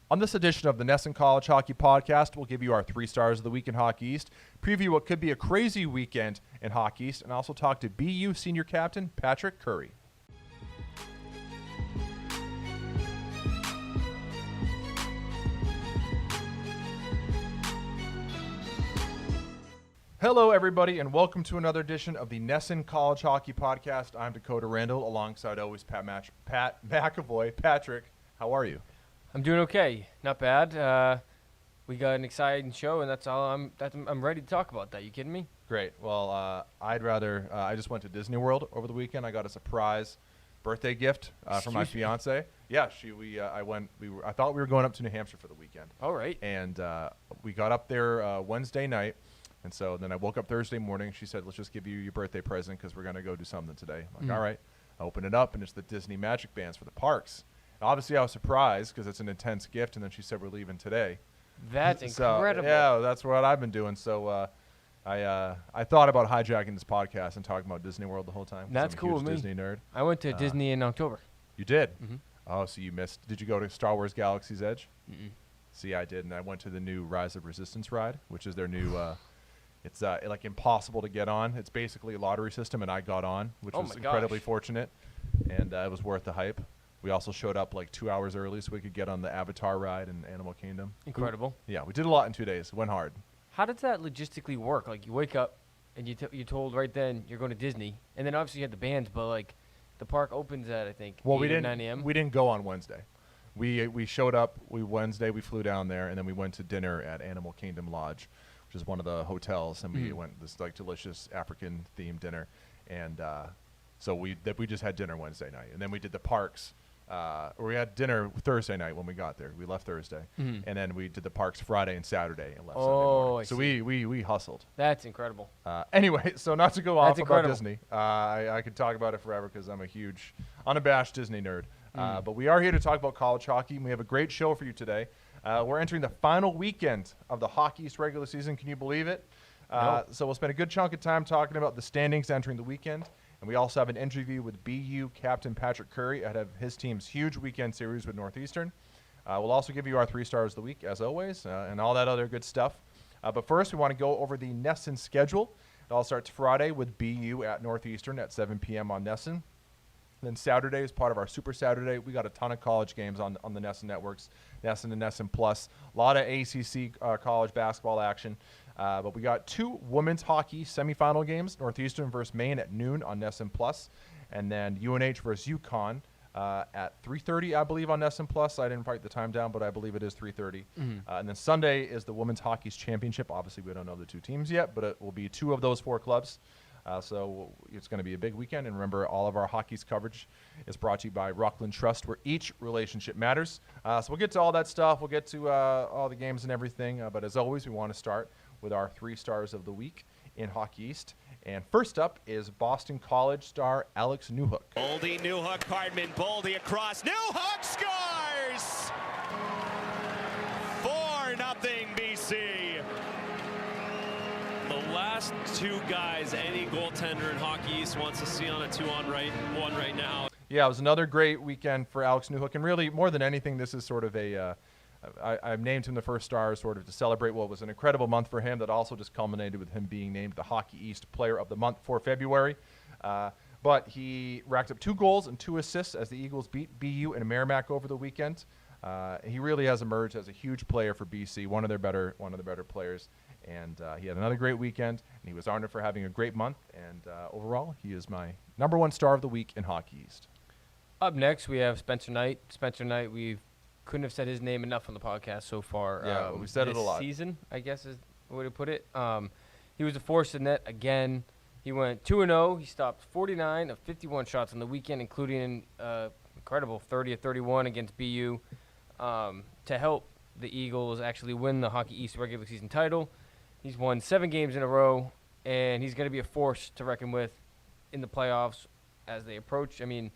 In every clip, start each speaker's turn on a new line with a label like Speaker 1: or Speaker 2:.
Speaker 1: On this edition of the NESN College Hockey Podcast, we'll give you our 3 stars of the week in Hockey East, preview what could be a crazy weekend in Hockey East, and also talk to BU senior captain Patrick Curry. Hello, everybody, and welcome to another edition of the NESN College Hockey Podcast. I'm Dakota Randall, alongside always Pat McAvoy. Patrick, how are you?
Speaker 2: I'm doing okay, not bad. We got an exciting show, and that's all. I'm ready to talk about that. You kidding me?
Speaker 1: Great. Well, I just went to Disney World over the weekend. I got a surprise birthday gift from my fiance. Yeah, I thought we were going up to New Hampshire for the weekend.
Speaker 2: All right.
Speaker 1: And we got up there Wednesday night. And so then I woke up Thursday morning. She said, let's just give you your birthday present because we're going to go do something today. I'm like, all right. I open it up, and it's the Disney Magic Bands for the parks. And obviously, I was surprised because it's an intense gift, and then she said, we're leaving today.
Speaker 2: That's incredible.
Speaker 1: Yeah, that's what I've been doing. So I thought about hijacking this podcast and talking about Disney World the whole time.
Speaker 2: That's
Speaker 1: I'm a
Speaker 2: cool
Speaker 1: huge
Speaker 2: with me.
Speaker 1: Disney nerd.
Speaker 2: I went to Disney in October.
Speaker 1: You did?
Speaker 2: Mm-hmm.
Speaker 1: Oh, so you missed. Did you go to Star Wars Galaxy's Edge?
Speaker 2: Mm-mm.
Speaker 1: See, I did, and I went to the new Rise of Resistance ride, which is their new it's like impossible to get on. It's basically a lottery system, and I got on, which was incredibly fortunate, and it was worth the hype. We also showed up like 2 hours early so we could get on the Avatar ride in Animal Kingdom.
Speaker 2: Incredible.
Speaker 1: Yeah, we did a lot in 2 days. It went hard.
Speaker 2: How does that logistically work? Like, you wake up, and you're told right then you're going to Disney, and then obviously you had the bands, but like the park opens at, I think, 8 or 9 a.m.
Speaker 1: We didn't go on Wednesday. We showed up. Wednesday we flew down there, and then we went to dinner at Animal Kingdom Lodge, which is one of the hotels, and we went this like delicious African themed dinner, and so we just had dinner Wednesday night, and then we did the parks. We had dinner Thursday night when we got there. We left Thursday, and then we did the parks Friday and Saturday, and left Sunday morning. So we hustled.
Speaker 2: That's incredible.
Speaker 1: Anyway, so not to go off about
Speaker 2: incredible.
Speaker 1: Disney, I could talk about it forever because I'm a huge, unabashed Disney nerd. But we are here to talk about college hockey, and we have a great show for you today. We're entering the final weekend of the Hockey East regular season. Can you believe it?
Speaker 2: No.
Speaker 1: So we'll spend a good chunk of time talking about the standings entering the weekend. And we also have an interview with BU captain Patrick Curry ahead of his team's huge weekend series with Northeastern. We'll also give you our 3 stars of the week, as always, and all that other good stuff. But first, we want to go over the NESN schedule. It all starts Friday with BU at Northeastern at 7 p.m. on NESN. Then Saturday is part of our Super Saturday. We got a ton of college games on the NESN networks, NESN and NESN Plus. A lot of ACC college basketball action. But we got 2 women's hockey semifinal games, Northeastern versus Maine at noon on NESN Plus, and then UNH versus UConn at 3:30, I believe, on NESN Plus. I didn't write the time down, but I believe it is 3:30. And then Sunday is the Women's Hockey's Championship. Obviously, we don't know the 2 teams yet, but it will be 2 of those 4 clubs. So it's going to be a big weekend. And remember, all of our hockey's coverage is brought to you by Rockland Trust, where each relationship matters. So we'll get to all that stuff. We'll get to all the games and everything. But as always, we want to start with our 3 stars of the week in Hockey East. And first up is Boston College star Alex Newhook.
Speaker 3: Boldy, Newhook, Hardman, Boldy across. Newhook scores! 4-0 BC.
Speaker 4: The last 2 guys any goaltender in Hockey East wants to see on a 2-on-1 right now.
Speaker 1: Yeah, it was another great weekend for Alex Newhook. And really, more than anything, this is sort of I've named him the first star sort of to celebrate what was an incredible month for him that also just culminated with him being named the Hockey East Player of the Month for February. But he racked up 2 goals and 2 assists as the Eagles beat BU and Merrimack over the weekend. He really has emerged as a huge player for BC, one of their better players. And he had another great weekend, and he was honored for having a great month. And overall, he is my number 1 star of the week in Hockey East.
Speaker 2: Up next, we have Spencer Knight. Spencer Knight, we couldn't have said his name enough on the podcast so far.
Speaker 1: Yeah, we said it a lot.
Speaker 2: This season, I guess is the way to put it. He was a force in net again. He went 2-0. He stopped 49 of 51 shots on the weekend, including an incredible 30 of 31 against BU to help the Eagles actually win the Hockey East regular season title. He's won 7 games in a row, and he's going to be a force to reckon with in the playoffs as they approach. I mean,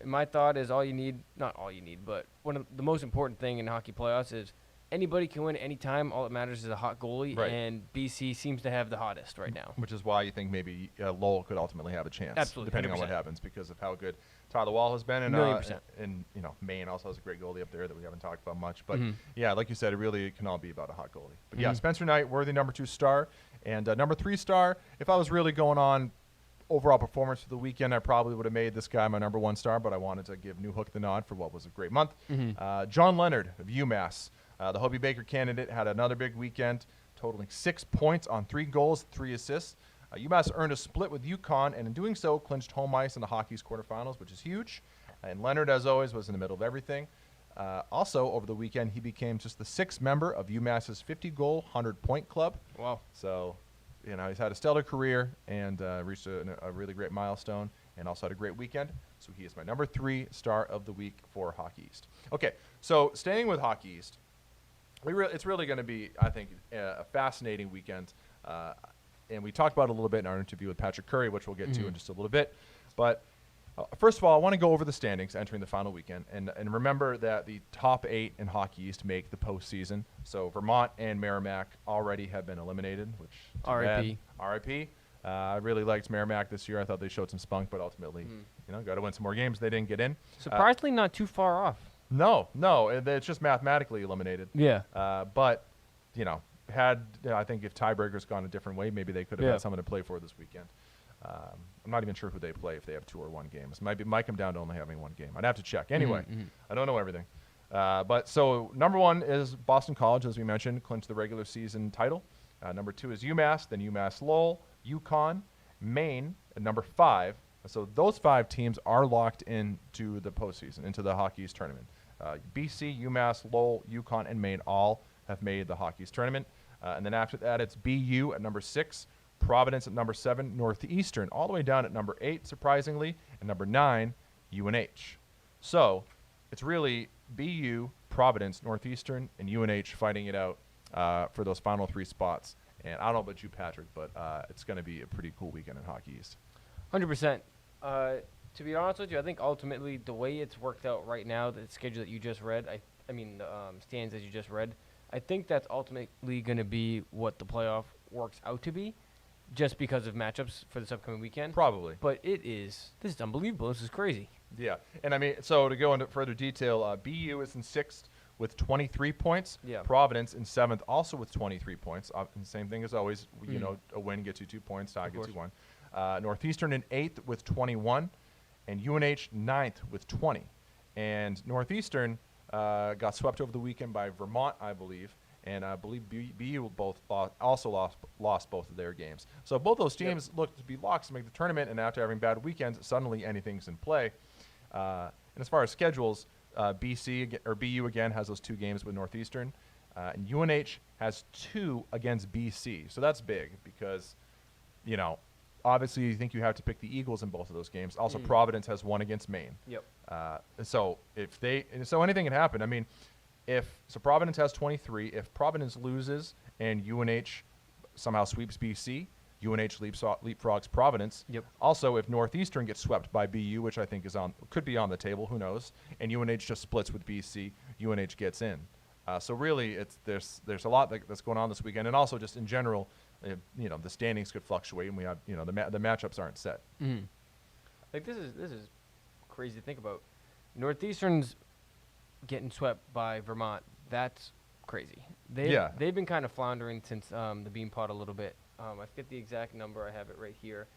Speaker 2: my thought is not all you need, but one of the most important thing in hockey playoffs is anybody can win anytime. All that matters is a hot goalie,
Speaker 1: Right.
Speaker 2: and BC seems to have the hottest right now.
Speaker 1: Which is why you think maybe Lowell could ultimately have a chance,
Speaker 2: Absolutely,
Speaker 1: depending on what
Speaker 2: 100%.
Speaker 1: happens, because of how good Tyler Wall has been. And,
Speaker 2: $1,000,000%.
Speaker 1: and Maine also has a great goalie up there that we haven't talked about much. But,
Speaker 2: Mhm.
Speaker 1: yeah, like you said, it really can all be about a hot goalie. But,
Speaker 2: Mm-hmm.
Speaker 1: yeah, Spencer Knight, worthy number 2 star. And number 3 star, if I was really going on overall performance for the weekend, I probably would have made this guy my number 1 star, but I wanted to give New Hook the nod for what was a great month. John Leonard of UMass, the Hobie Baker candidate, had another big weekend, totaling 6 points on 3 goals, 3 assists. UMass earned a split with UConn, and in doing so, clinched home ice in the hockey's quarterfinals, which is huge. And Leonard, as always, was in the middle of everything. Also, over the weekend, he became just the 6th member of UMass's 50-goal, 100-point club.
Speaker 2: Wow.
Speaker 1: So, he's had a stellar career and reached a really great milestone, and also had a great weekend. So he is my number 3 star of the week for Hockey East. Okay, so staying with Hockey East, it's really going to be, I think, a fascinating weekend. And we talked about it a little bit in our interview with Patrick Curry, which we'll get to in just a little bit. But first of all, I want to go over the standings entering the final weekend. And remember that the top 8 in Hockey East make the postseason. So Vermont and Merrimack already have been eliminated, which
Speaker 2: R.I.P.
Speaker 1: R.I.P. I really liked Merrimack this year. I thought they showed some spunk, but ultimately, got to win some more games. They didn't get in.
Speaker 2: Surprisingly, not too far off.
Speaker 1: No, it's just mathematically eliminated.
Speaker 2: Yeah.
Speaker 1: But, I think if tiebreakers gone a different way, maybe they could have had someone to play for this weekend. I'm not even sure who they play if they have 2 or 1 games. Might come down to only having 1 game. I'd have to check. Anyway, I don't know everything. But so number 1 is Boston College, as we mentioned, clinched the regular season title. Number 2 is UMass, then UMass Lowell, UConn, Maine, and number 5. So those 5 teams are locked into the postseason, into the Hockey East tournament. BC, UMass, Lowell, UConn, and Maine all have made the Hockey East tournament. And then after that, it's BU at number 6, Providence at number 7, Northeastern all the way down at number 8, surprisingly, and number 9, UNH. So it's really BU, Providence, Northeastern, and UNH fighting it out for those final 3 spots. And I don't know about you, Patrick, but it's going to be a pretty cool weekend in Hockey East.
Speaker 2: 100%. To be honest with you, I think ultimately the way it's worked out right now, the schedule that you just read, I mean the stands that you just read, I think that's ultimately going to be what the playoff works out to be, just because of matchups for this upcoming weekend.
Speaker 1: Probably.
Speaker 2: But this is unbelievable. This is crazy.
Speaker 1: Yeah. And I mean, so to go into further detail, BU is in 6th with 23 points.
Speaker 2: Yeah.
Speaker 1: Providence in 7th also with 23 points. And same thing as always, a win gets you 2 points, tie gets you 1. Northeastern in 8th with 21, and UNH 9th with 20. And Northeastern got swept over the weekend by Vermont, I believe, and I believe BU also lost both of their games. So both those teams look to be locks to make the tournament, and after having bad weekends, suddenly anything's in play. And as far as schedules, BU again has those 2 games with Northeastern, and UNH has 2 against BC. So that's big because, obviously you think you have to pick the Eagles in both of those games. Also, Providence has 1 against Maine.
Speaker 2: Yep.
Speaker 1: So anything can happen. I mean, Providence has 23. If Providence loses and UNH somehow sweeps BC, UNH leapfrogs Providence.
Speaker 2: Yep.
Speaker 1: Also, if Northeastern gets swept by BU, which I think could be on the table, who knows, and UNH just splits with BC, UNH gets in. So really, there's a lot that's going on this weekend, and also just in general, the standings could fluctuate, and we have the matchups aren't set.
Speaker 2: Mm-hmm. Like this is crazy to think about. Northeastern's getting swept by Vermont. That's crazy. They've been kind of floundering since the Bean Pot a little bit. I forget the exact number. I have it right here.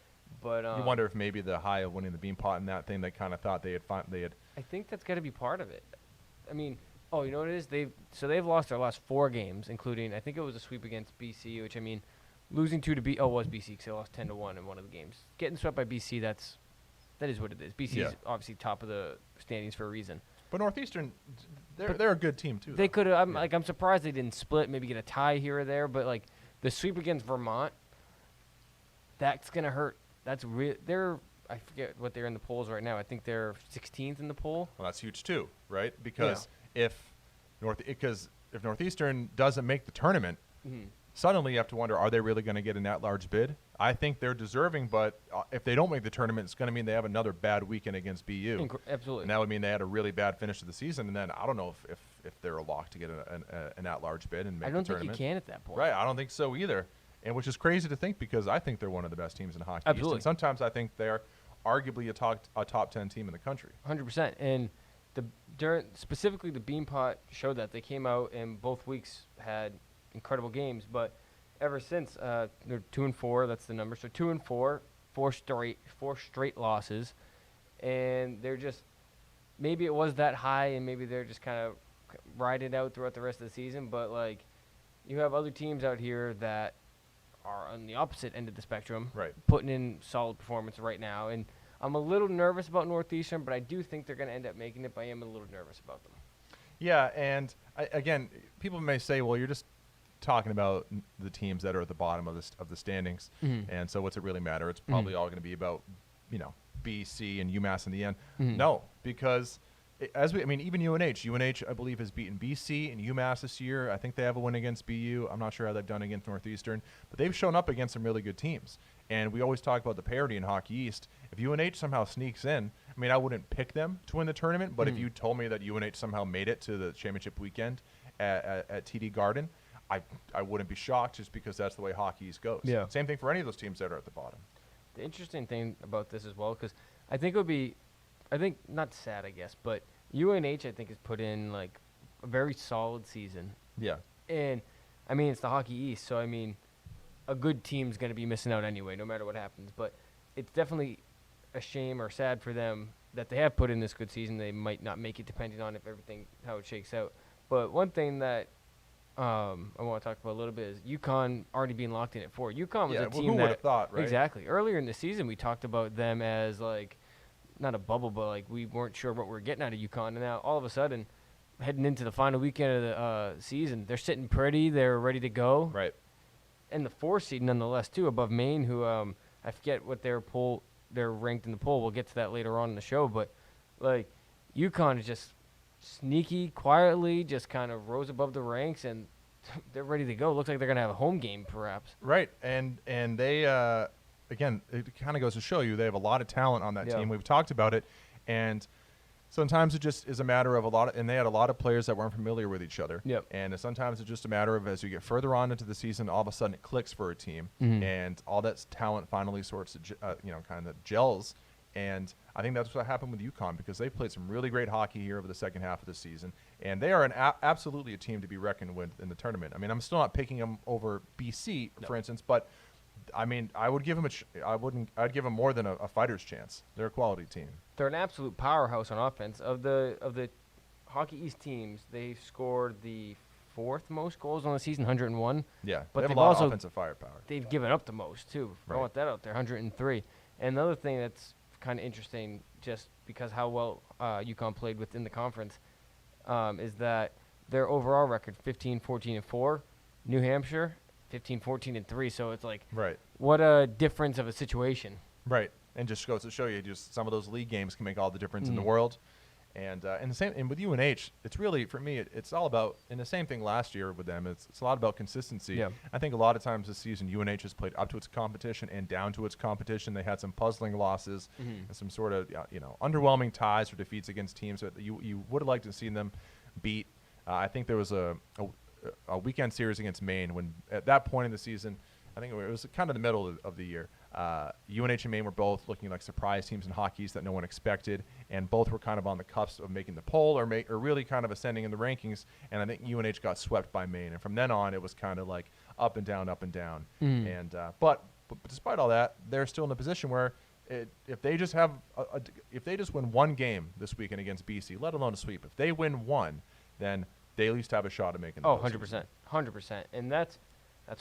Speaker 2: But
Speaker 1: you wonder if maybe the high of winning the Bean Pot and that thing, they kind of thought they had.
Speaker 2: I think that's got to be part of it. I mean, you know what it is? They've lost their last 4 games, including I think it was a sweep against BC, which I mean, losing 2 to it was BC because they lost 10-1 in one of the games. Getting swept by BC, that is what it is. BC is obviously top of the standings for a reason.
Speaker 1: But Northeastern, they're a good team too.
Speaker 2: They could have. I'm surprised they didn't split. Maybe get a tie here or there. But like the sweep against Vermont, that's gonna hurt. That's real. I forget what they're in the polls right now. I think they're 16th in the poll.
Speaker 1: Well, that's huge too, right? Because if Northeastern doesn't make the tournament, suddenly you have to wonder, are they really going to get an at-large bid? I think they're deserving, but if they don't make the tournament, it's going to mean they have another bad weekend against BU.
Speaker 2: Absolutely.
Speaker 1: And that would mean they had a really bad finish to the season, and then I don't know if if they're a lock to get an at-large bid and make
Speaker 2: I don't
Speaker 1: the
Speaker 2: think you
Speaker 1: tournament.
Speaker 2: can at that point.
Speaker 1: Right, I don't think so either, and which is crazy to think because I think they're one of the best teams in hockey. East,
Speaker 2: Absolutely.
Speaker 1: and sometimes I think they're arguably a top 10 team in the country.
Speaker 2: 100%. And specifically the Beanpot showed that. They came out and both weeks had incredible games, but ever since they're 2-4. That's the number. So 2-4, four straight losses, and they're just maybe it was that high, and maybe they're just kind of riding it out throughout the rest of the season. But like, you have other teams out here that are on the opposite end of the spectrum,
Speaker 1: Right.
Speaker 2: putting in solid performance right now, and I'm a little nervous about Northeastern, but I do think they're going to end up making it. But I am a little nervous about them.
Speaker 1: Yeah, and again, people may say, well, you're just talking about the teams that are at the bottom of the standings, and so what's it really matter? It's probably all going to be about, BC and UMass in the end. No, because even UNH, I believe, has beaten BC and UMass this year. I think they have a win against BU. I'm not sure how they've done against Northeastern, but they've shown up against some really good teams. And we always talk about the parity in Hockey East. If UNH somehow sneaks in, I wouldn't pick them to win the tournament, but if you told me that UNH somehow made it to the championship weekend at TD Garden, I wouldn't be shocked just because that's the way Hockey East goes.
Speaker 2: Yeah.
Speaker 1: Same thing for any of those teams that are at the bottom.
Speaker 2: The interesting thing about this as well, because I think not sad, I guess, but UNH I think has put in like a very solid season,
Speaker 1: Yeah.
Speaker 2: and it's the Hockey East, so a good team's going to be missing out anyway, no matter what happens. But it's definitely a shame or sad for them that they have put in this good season. They might not make it depending on how it shakes out. But one thing that I want to talk about a little bit is UConn already being locked in at 4. UConn was a team
Speaker 1: who would
Speaker 2: that
Speaker 1: have thought, right?
Speaker 2: exactly earlier in the season we talked about them as like not a bubble, but like we weren't sure what we were getting out of UConn, and now all of a sudden, heading into the final weekend of the season, they're sitting pretty, they're ready to go,
Speaker 1: Right.
Speaker 2: and the 4 seed nonetheless too, above Maine, who I forget what they're ranked in the poll. We'll get to that later on in the show, but like UConn is just sneaky, quietly, just kind of rose above the ranks, and they're ready to go. Looks like they're gonna have a home game, perhaps.
Speaker 1: Right, and they again, it kind of goes to show you they have a lot of talent on that team. We've talked about it, and sometimes it just is a matter of and they had a lot of players that weren't familiar with each other.
Speaker 2: Yep.
Speaker 1: And sometimes it's just a matter of as you get further on into the season, all of a sudden it clicks for a team, and all that talent finally sorts of kind of gels. And I think that's what happened with UConn because they played some really great hockey here over the second half of the season, and they are absolutely a team to be reckoned with in the tournament. I'm still not picking them over BC, for instance, but I would give them I'd give them more than a fighter's chance. They're a quality team.
Speaker 2: They're an absolute powerhouse on offense. Of the Hockey East teams, they've scored the 4th most goals on the season, 101.
Speaker 1: Yeah,
Speaker 2: but
Speaker 1: they have
Speaker 2: they've
Speaker 1: a lot
Speaker 2: also
Speaker 1: of offensive firepower.
Speaker 2: They've given up the most too. I want that out there, 103. And another thing that's kind of interesting, just because how well UConn played within the conference, is that their overall record 15-14-4. New Hampshire 15-14-3. So it's like, what a difference of a situation.
Speaker 1: Right, and just goes to show you, just some of those league games can make all the difference in the world. And with UNH, it's really, for me, it's all about, and the same thing last year with them, it's a lot about consistency.
Speaker 2: Yeah.
Speaker 1: I think a lot of times this season, UNH has played up to its competition and down to its competition. They had some puzzling losses and some sort of, underwhelming ties or defeats against teams that you would have liked to see them beat. I think there was a weekend series against Maine when, at that point in the season, I think it was kind of the middle of the year. UNH and Maine were both looking like surprise teams in Hockey East that no one expected, and both were kind of on the cusp of making the poll or really kind of ascending in the rankings. And I think UNH got swept by Maine, and from then on, it was kind of like up and down, up and down. And but despite all that, they're still in a position where if they just win one game this weekend against BC, let alone a sweep, if they win one, then they at least have a shot at making the postseason. 100%,
Speaker 2: and that's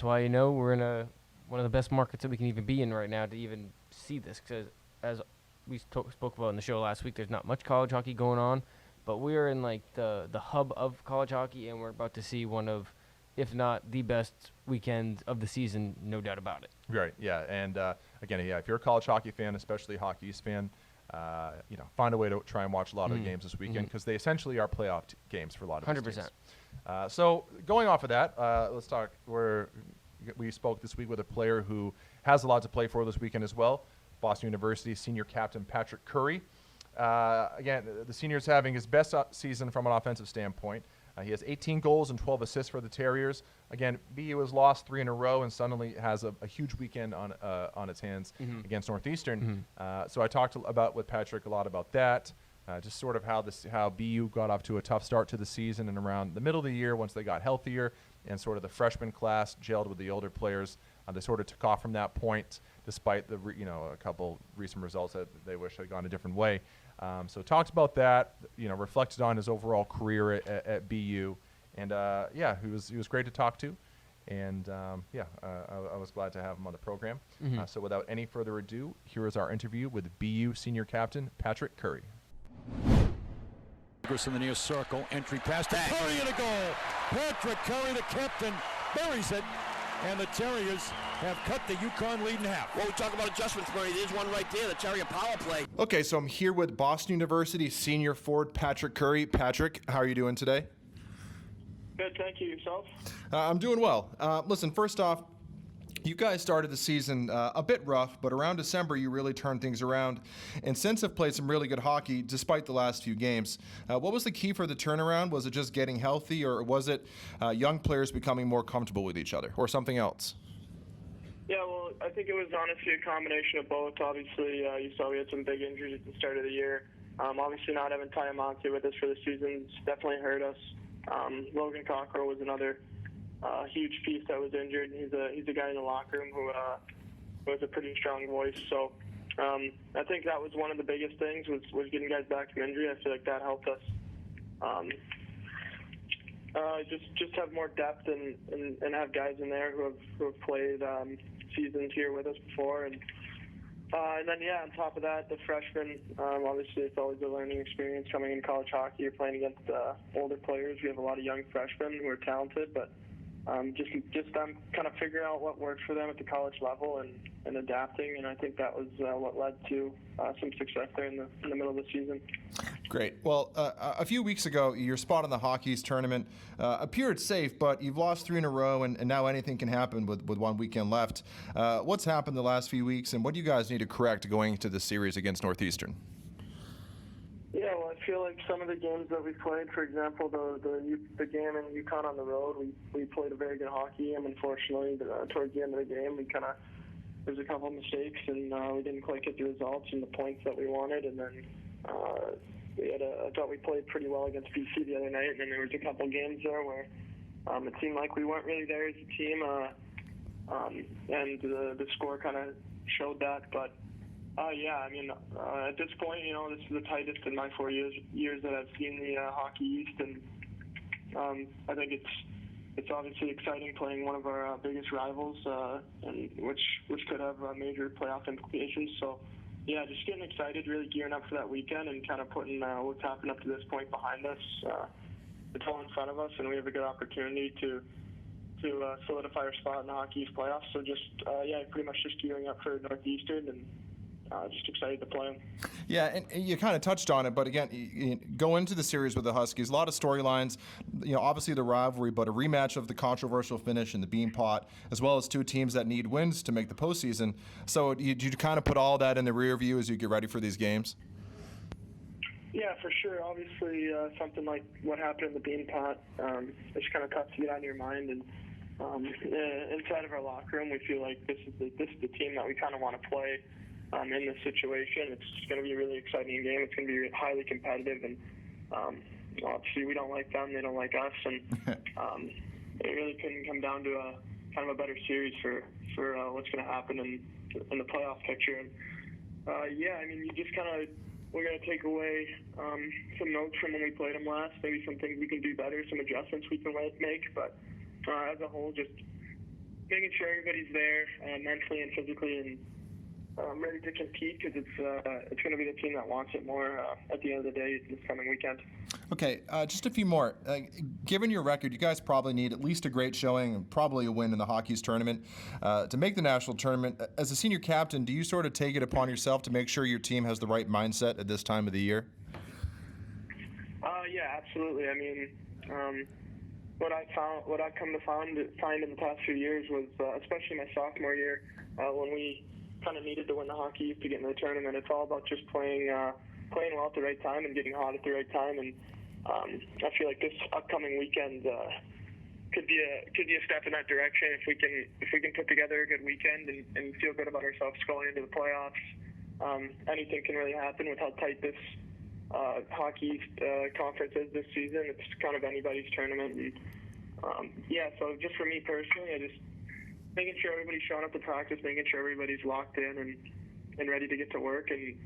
Speaker 2: why we're in one of the best markets that we can even be in right now to even see this, because as we spoke about in the show last week, there's not much college hockey going on, but we are in like the hub of college hockey, and we're about to see one of, if not the best weekend of the season, no doubt about it.
Speaker 1: Right, yeah, and again, if you're a college hockey fan, especially a Hockey East fan, find a way to try and watch a lot of the games this weekend, because they essentially are playoff games for a lot of these
Speaker 2: 100%.
Speaker 1: teams. So going off of that, let's talk. We spoke this week with a player who has a lot to play for this weekend as well. Boston University senior captain Patrick Curry. Again, the senior's having his best season from an offensive standpoint. He has 18 goals and 12 assists for the Terriers. Again, BU has lost 3 in a row and suddenly has a huge weekend on its hands against Northeastern. So I talked with Patrick a lot about that. Just sort of how BU got off to a tough start to the season, and around the middle of the year, once they got healthier and sort of the freshman class gelled with the older players, they sort of took off from that point, despite the a couple recent results that they wish had gone a different way. So talked about that, reflected on his overall career at BU, and he was great to talk to, and I was glad to have him on the program. So without any further ado, here is our interview with BU senior captain Patrick Curry.
Speaker 5: In the near circle, entry pass to Curry and a goal. Patrick Curry, the captain, buries it, and the Terriers have cut the UConn lead in half.
Speaker 6: Well, we talk about adjustments, Murray. There's one right there, the Terrier power play.
Speaker 1: Okay, so I'm here with Boston University senior forward Patrick Curry. Patrick, how are you doing today?
Speaker 7: Good, thank you. Yourself?
Speaker 1: I'm doing well. Listen, first off, you guys started the season a bit rough, but around December you really turned things around, and since have played some really good hockey despite the last few games. What was the key for the turnaround? Was it just getting healthy, or was it young players becoming more comfortable with each other, or something else?
Speaker 7: Yeah, well, I think it was honestly a combination of both. Obviously, you saw we had some big injuries at the start of the year. Obviously, not having Ty Amonte with us for the season definitely hurt us. Logan Cockrell was another huge piece that was injured. He's a guy in the locker room who has a pretty strong voice. So I think that was one of the biggest things was getting guys back from injury. I feel like that helped us just have more depth and have guys in there who have played seasons here with us before. And then, on top of that, the freshmen, obviously it's always a learning experience coming in college hockey. You're playing against older players. We have a lot of young freshmen who are talented, but just kind of figuring out what works for them at the college level and adapting, and I think that was what led to some success there in the middle of the season.
Speaker 1: Great. Well, a few weeks ago, your spot in the Hockey's tournament appeared safe, but you've lost 3 in a row, and now anything can happen with one weekend left. What's happened the last few weeks, and what do you guys need to correct going into the series against Northeastern?
Speaker 7: Yeah, well, I feel like some of the games that we played, for example, the game in UConn on the road, we played a very good hockey game. Unfortunately, towards the end of the game, there's a couple of mistakes, and we didn't quite get the results and the points that we wanted. And then I thought we played pretty well against BC the other night, and then there was a couple of games there where it seemed like we weren't really there as a team, and the score kind of showed that. But at this point, this is the tightest in my 4 years that I've seen the Hockey East, and I think it's obviously exciting playing one of our biggest rivals, and which could have major playoff implications. So, just getting excited, really gearing up for that weekend, and kind of putting what's happened up to this point behind us. It's all in front of us, and we have a good opportunity to solidify our spot in the Hockey East playoffs. So pretty much just gearing up for Northeastern, and just excited to play them.
Speaker 1: Yeah, and you kind of touched on it, but again, you go into the series with the Huskies. A lot of storylines, obviously the rivalry, but a rematch of the controversial finish in the Bean Pot, as well as 2 teams that need wins to make the postseason. So you kind of put all that in the rear view as you get ready for these games?
Speaker 7: Yeah, for sure. Obviously, something like what happened in the Bean Pot, it's kind of tough to get out of your mind. And inside of our locker room, we feel like this is the team that we kind of want to play. In this situation, it's going to be a really exciting game. It's going to be highly competitive, and obviously we don't like them, they don't like us, and it really couldn't come down to a kind of a better series for what's going to happen in the playoff picture. And you just we're going to take away some notes from when we played them last, maybe some things we can do better, some adjustments we can make, but as a whole, just making sure everybody's there mentally and physically, and ready to compete, because it's going to be the team that wants it more at the end of the day this coming weekend.
Speaker 1: Okay, just a few more. Given your record, you guys probably need at least a great showing and probably a win in the Hockey's tournament to make the national tournament. As a senior captain, do you sort of take it upon yourself to make sure your team has the right mindset at this time of the year?
Speaker 7: Yeah, absolutely. I mean, what I've come to find in the past few years was, especially my sophomore year, when we kind of needed to win the Hockey East to get into the tournament. It's all about just playing well at the right time and getting hot at the right time. And I feel like this upcoming weekend could be a step in that direction if we can put together a good weekend and feel good about ourselves going into the playoffs. Anything can really happen with how tight this Hockey East conference is this season. It's kind of anybody's tournament. And, so just for me personally, I just making sure everybody's showing up to practice, making sure everybody's locked in and ready to get to work and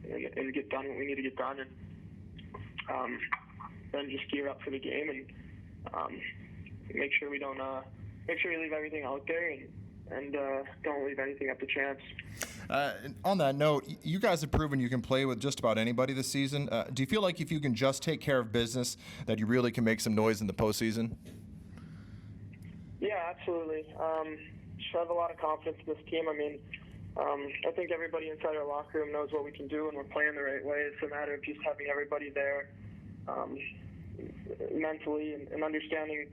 Speaker 7: get done what we need to get done, and then just gear up for the game and make sure we leave everything out there and don't leave anything up to chance.
Speaker 1: On that note, you guys have proven you can play with just about anybody this season. Do you feel like if you can just take care of business, that you really can make some noise in the postseason?
Speaker 7: Yeah, absolutely. Just have a lot of confidence in this team. I mean, I think everybody inside our locker room knows what we can do, and we're playing the right way. It's a matter of just having everybody there mentally and understanding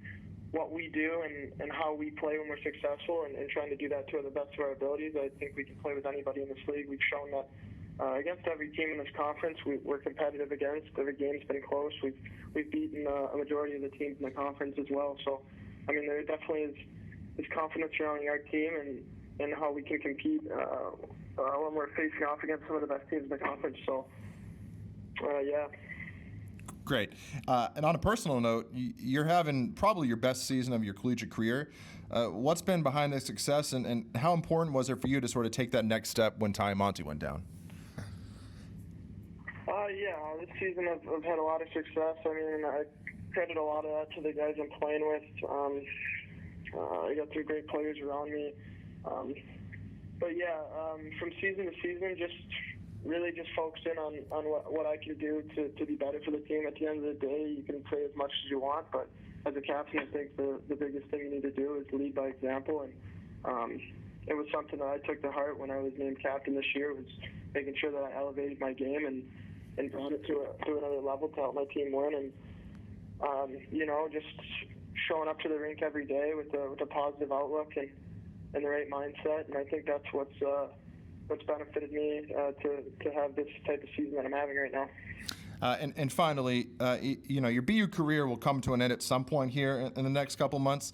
Speaker 7: what we do and how we play when we're successful and trying to do that to the best of our abilities. I think we can play with anybody in this league. We've shown that against every team in this conference we're competitive against. Every game's been close. We've beaten a majority of the teams in the conference as well. So, I mean, there definitely is confidence surrounding our team and how we can compete when we're facing off against some of the best teams in the conference. So, yeah.
Speaker 1: Great. And on a personal note, you're having probably your best season of your collegiate career. What's been behind this success, and how important was it for you to sort of take that next step when Ty and Monty went down?
Speaker 7: This season I've had a lot of success. I mean, I credit a lot of that to the guys I'm playing with. I got 3 great players around me. From season to season, really just focusing on what I can do to be better for the team. At the end of the day, you can play as much as you want, but as a captain, I think the biggest thing you need to do is lead by example. And it was something that I took to heart when I was named captain this year, was making sure that I elevated my game and brought it to another level to help my team win. And just showing up to the rink every day with a positive outlook and the right mindset. And I think that's what's benefited me to have this type of season that I'm having right now.
Speaker 1: And finally, your BU career will come to an end at some point here in the next couple months.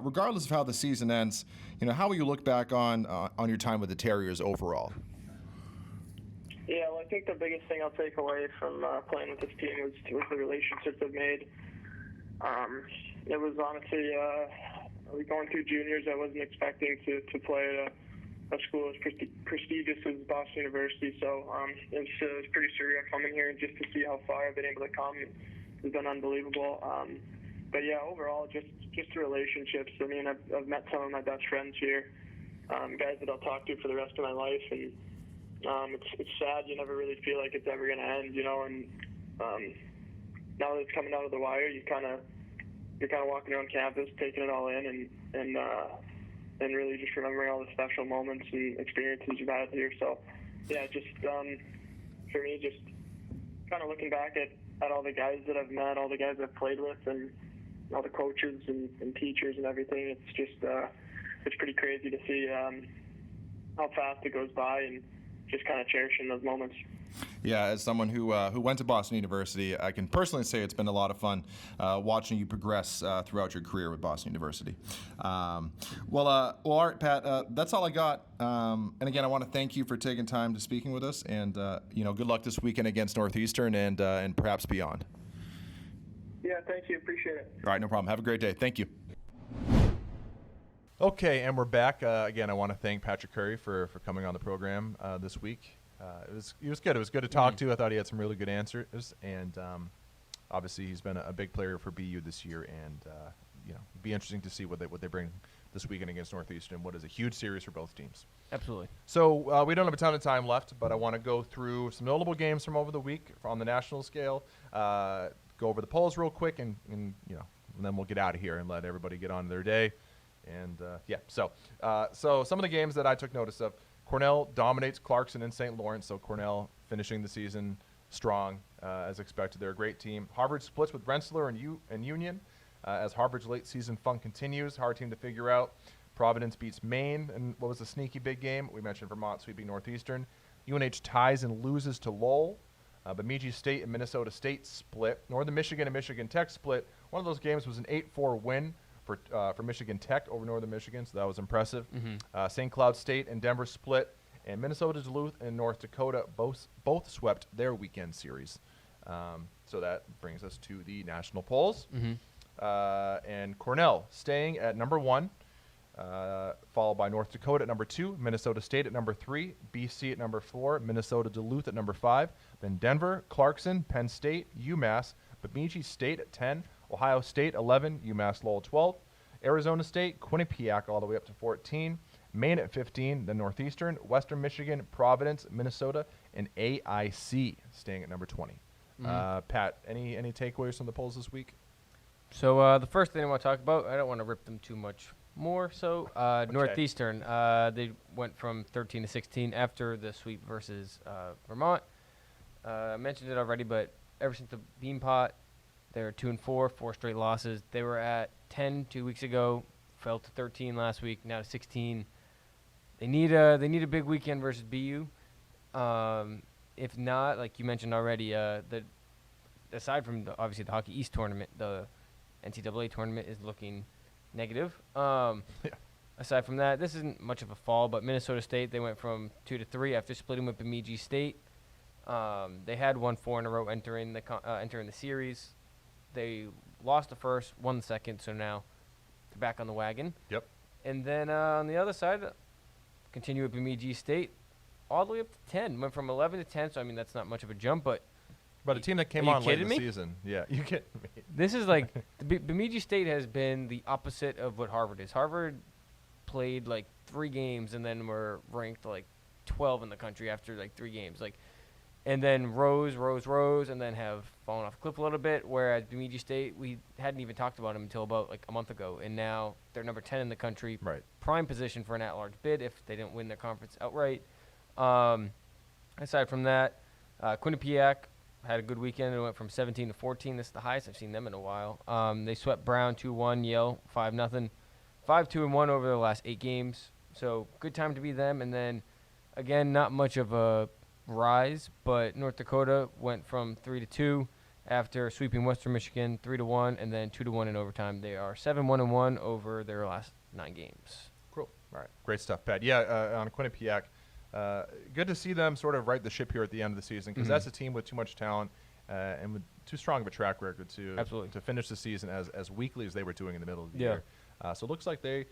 Speaker 1: Regardless of how the season ends, how will you look back on your time with the Terriers overall?
Speaker 7: Yeah, well, I think the biggest thing I'll take away from playing with this team was the relationships I've made. It was honestly, going through juniors, I wasn't expecting to play at a school as prestigious as Boston University, so it was pretty surreal coming here and just to see how far I've been able to come. It's been unbelievable. Overall, just the relationships. I mean, I've met some of my best friends here, guys that I'll talk to for the rest of my life, and it's sad. You never really feel like it's ever going to end, and now that it's coming out of the wire, you're kind of walking around campus, taking it all in, and really just remembering all the special moments and experiences you've had here. So, yeah, just for me, just kind of looking back at all the guys that I've met, all the guys I've played with, and all the coaches and teachers and everything. It's just it's pretty crazy to see how fast it goes by, and just kind of cherishing those moments.
Speaker 1: Yeah, as someone who went to Boston University, I can personally say it's been a lot of fun watching you progress throughout your career with Boston University. All right, Pat, that's all I got. And again, I want to thank you for taking time to speaking with us, and good luck this weekend against Northeastern and perhaps beyond.
Speaker 7: Yeah, thank you. Appreciate it.
Speaker 1: All right, no problem. Have a great day. Thank you. Okay, and we're back. Again, I want to thank Patrick Curry for coming on the program this week. It was good. It was good to talk to. I thought he had some really good answers, and obviously he's been a big player for BU this year. And it'd be interesting to see what they bring this weekend against Northeastern. What is a huge series for both teams.
Speaker 2: Absolutely.
Speaker 1: So we don't have a ton of time left, but I want to go through some notable games from over the week on the national scale. Go over the polls real quick, and then we'll get out of here and let everybody get on their day. And so some of the games that I took notice of. Cornell dominates Clarkson and St. Lawrence, so Cornell finishing the season strong as expected. They're a great team. Harvard splits with Rensselaer and Union as Harvard's late season fun continues. Hard team to figure out. Providence beats Maine, and what was a sneaky big game? We mentioned Vermont sweeping Northeastern. UNH ties and loses to Lowell. Bemidji State and Minnesota State split. Northern Michigan and Michigan Tech split. One of those games was an 8-4 win for Michigan Tech over Northern Michigan, so that was impressive. St. Cloud State and Denver split, and Minnesota, Duluth, and North Dakota both swept their weekend series. So that brings us to the national polls. And Cornell staying at number 1, followed by North Dakota at number 2, Minnesota State at number 3, BC at number 4, Minnesota Duluth at number 5, then Denver, Clarkson, Penn State, UMass, Bemidji State at 10, Ohio State 11, UMass Lowell 12, Arizona State, Quinnipiac all the way up to 14, Maine at 15, then Northeastern, Western Michigan, Providence, Minnesota, and AIC staying at number 20. Pat, any takeaways from the polls this week?
Speaker 2: So the first thing I want to talk about, I don't want to rip them too much more. So Northeastern, they went from 13 to 16 after the sweep versus Vermont. I mentioned it already, but ever since the Beanpot, they're 2-4, 4 straight losses. They were at 10 2 weeks ago, fell to 13 last week, now to 16. They need a big weekend versus BU. If not, like you mentioned already, aside from obviously the Hockey East tournament, the NCAA tournament is looking negative. Aside from that, this isn't much of a fall, but Minnesota State, they went from 2 to 3 after splitting with Bemidji State. They had won 4 in a row entering the series. They lost the first, won the second, so now they're back on the wagon.
Speaker 1: Yep.
Speaker 2: And then on the other side, continue with Bemidji State, all the way up to 10. Went from 11 to 10, so I mean that's not much of a jump, but
Speaker 1: a team that came on late in the season. Yeah, you kidding me?
Speaker 2: This is like Bemidji State has been the opposite of what Harvard is. Harvard played like 3 games and then were ranked like 12 in the country after like 3 games. And then rose, and then have fallen off a cliff a little bit, whereas Bemidji State, we hadn't even talked about them until about like a month ago, and now they're number 10 in the country,
Speaker 1: right? Prime
Speaker 2: position for an at-large bid if they didn't win their conference outright. Aside from that, Quinnipiac had a good weekend. It went from 17 to 14. This is the highest I've seen them in a while. They swept Brown 2-1, Yale 5-0, 5-2-1 over the last 8 games. So good time to be them. And then, again, not much of a rise, but North Dakota went from 3 to 2 after sweeping Western Michigan 3-1 and then 2-1 in overtime. They are 7-1-1 over their last 9 games.
Speaker 1: Cool. All right, great stuff, Pat. Yeah, on Quinnipiac, good to see them sort of right the ship here at the end of the season because that's a team with too much talent and with too strong of a track record to finish the season as weakly as they were doing in the middle of the year. So it looks like they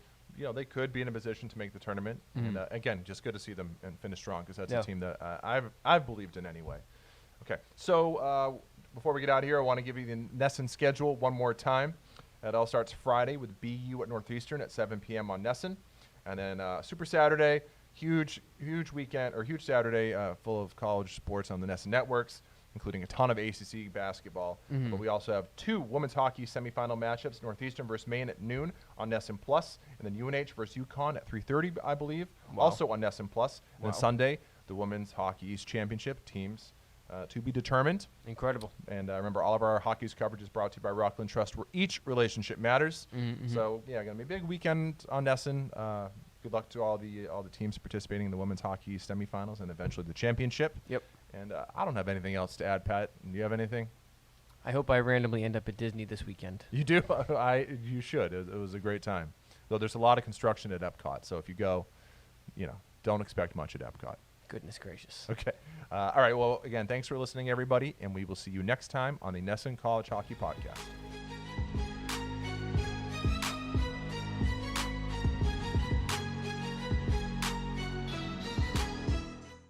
Speaker 1: could be in a position to make the tournament. And again, just good to see them and finish strong because that's a team that I've believed in anyway. Okay, so before we get out of here, I want to give you the NESN schedule one more time. It all starts Friday with BU at Northeastern at 7 p.m. on NESN, and then Super Saturday, huge weekend or huge Saturday full of college sports on the NESN networks, including a ton of ACC basketball. But we also have 2 women's hockey semifinal matchups, Northeastern versus Maine at noon on NESN Plus, and then UNH versus UConn at 3:30, I believe, also on NESN Plus. And then Sunday, the Women's Hockey East Championship teams to be determined.
Speaker 2: Incredible.
Speaker 1: And remember, all of our hockey's coverage is brought to you by Rockland Trust, where each relationship matters. So, yeah, going to be a big weekend on NESN. Good luck to all the teams participating in the Women's Hockey East semifinals and eventually the championship.
Speaker 2: Yep.
Speaker 1: And I don't have anything else to add, Pat. Do you have anything?
Speaker 2: I hope I randomly end up at Disney this weekend.
Speaker 1: You do? You should. It was a great time. Though there's a lot of construction at Epcot, so if you go, don't expect much at Epcot.
Speaker 2: Goodness gracious.
Speaker 1: Okay. All right. Well, again, thanks for listening, everybody, and we will see you next time on the NESN College Hockey Podcast.